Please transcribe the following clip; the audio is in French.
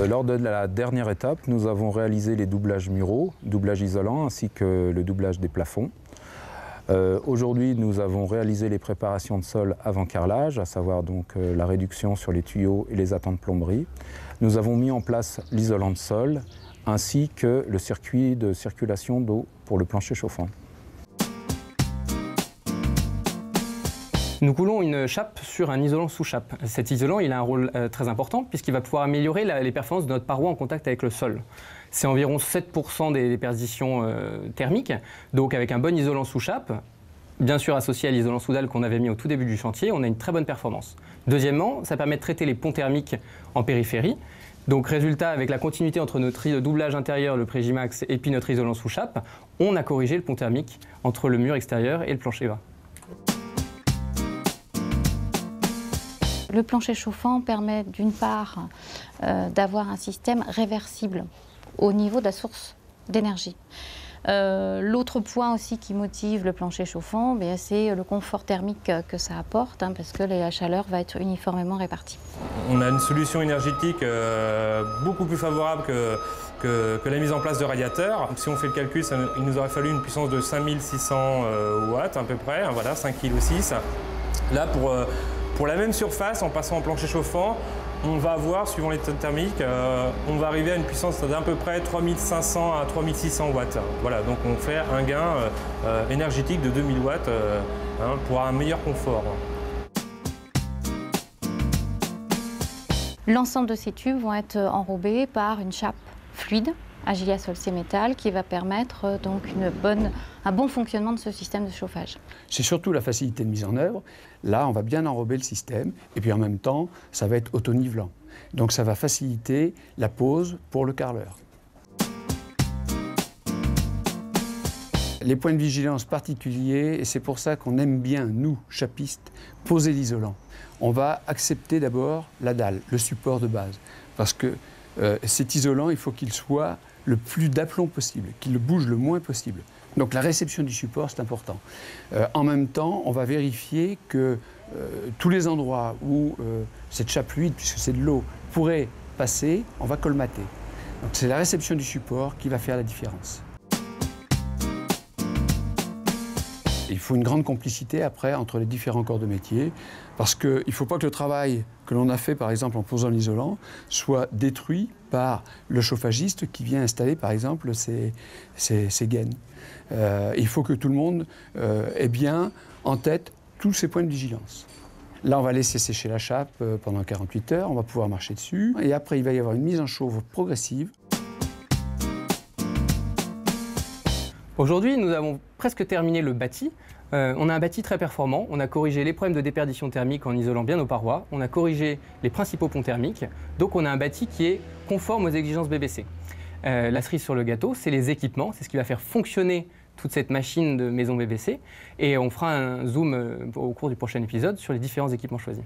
Lors de la dernière étape, nous avons réalisé les doublages muraux, doublage isolant ainsi que le doublage des plafonds. Aujourd'hui, nous avons réalisé les préparations de sol avant carrelage, à savoir donc la réduction sur les tuyaux et les attentes de plomberie. Nous avons mis en place l'isolant de sol ainsi que le circuit de circulation d'eau pour le plancher chauffant. Nous coulons une chape sur un isolant sous chape. Cet isolant il a un rôle très important puisqu'il va pouvoir améliorer les performances de notre paroi en contact avec le sol. C'est environ 7% des perditions thermiques, donc avec un bon isolant sous chape, bien sûr associé à l'isolant sous dalle qu'on avait mis au tout début du chantier, on a une très bonne performance. Deuxièmement, ça permet de traiter les ponts thermiques en périphérie. Donc résultat, avec la continuité entre notre doublage intérieur, le Prégimax, et puis notre isolant sous chape, on a corrigé le pont thermique entre le mur extérieur et le plancher bas. Le plancher chauffant permet d'une part d'avoir un système réversible au niveau de la source d'énergie. L'autre point aussi qui motive le plancher chauffant, c'est le confort thermique que ça apporte, parce que la chaleur va être uniformément répartie. On a une solution énergétique beaucoup plus favorable que la mise en place de radiateurs. Si on fait le calcul, il nous aurait fallu une puissance de 5600 watts à peu près, voilà, 5,6 kg. Là, pour la même surface, en passant en plancher chauffant, on va avoir, suivant l'état thermique, on va arriver à une puissance d'à peu près 3500 à 3600 watts. Voilà, donc on fait un gain énergétique de 2000 watts pour un meilleur confort. L'ensemble de ces tubes vont être enrobés par une chape fluide à Gilia Solcé Métal qui va permettre donc un bon fonctionnement de ce système de chauffage. C'est surtout la facilité de mise en œuvre. Là, on va bien enrober le système et puis en même temps, ça va être auto-nivelant. Donc ça va faciliter la pose pour le carreleur. Les points de vigilance particuliers, et c'est pour ça qu'on aime bien, nous, chapistes, poser l'isolant. On va accepter d'abord la dalle, le support de base, parce que cet isolant, il faut qu'il soit le plus d'aplomb possible, qu'il bouge le moins possible. Donc la réception du support, c'est important. En même temps, on va vérifier que tous les endroits où cette chape fluide, puisque c'est de l'eau, pourrait passer, on va colmater. Donc c'est la réception du support qui va faire la différence. Il faut une grande complicité après entre les différents corps de métier parce qu'il ne faut pas que le travail que l'on a fait par exemple en posant l'isolant soit détruit par le chauffagiste qui vient installer par exemple ses gaines. Il faut que tout le monde ait bien en tête tous ces points de vigilance. Là, on va laisser sécher la chape pendant 48 heures, on va pouvoir marcher dessus et après il va y avoir une mise en chauffe progressive. Aujourd'hui, nous avons presque terminé le bâti. On a un bâti très performant. On a corrigé les problèmes de déperdition thermique en isolant bien nos parois. On a corrigé les principaux ponts thermiques. Donc on a un bâti qui est conforme aux exigences BBC. La cerise sur le gâteau, c'est les équipements. C'est ce qui va faire fonctionner toute cette machine de maison BBC. Et on fera un zoom au cours du prochain épisode sur les différents équipements choisis.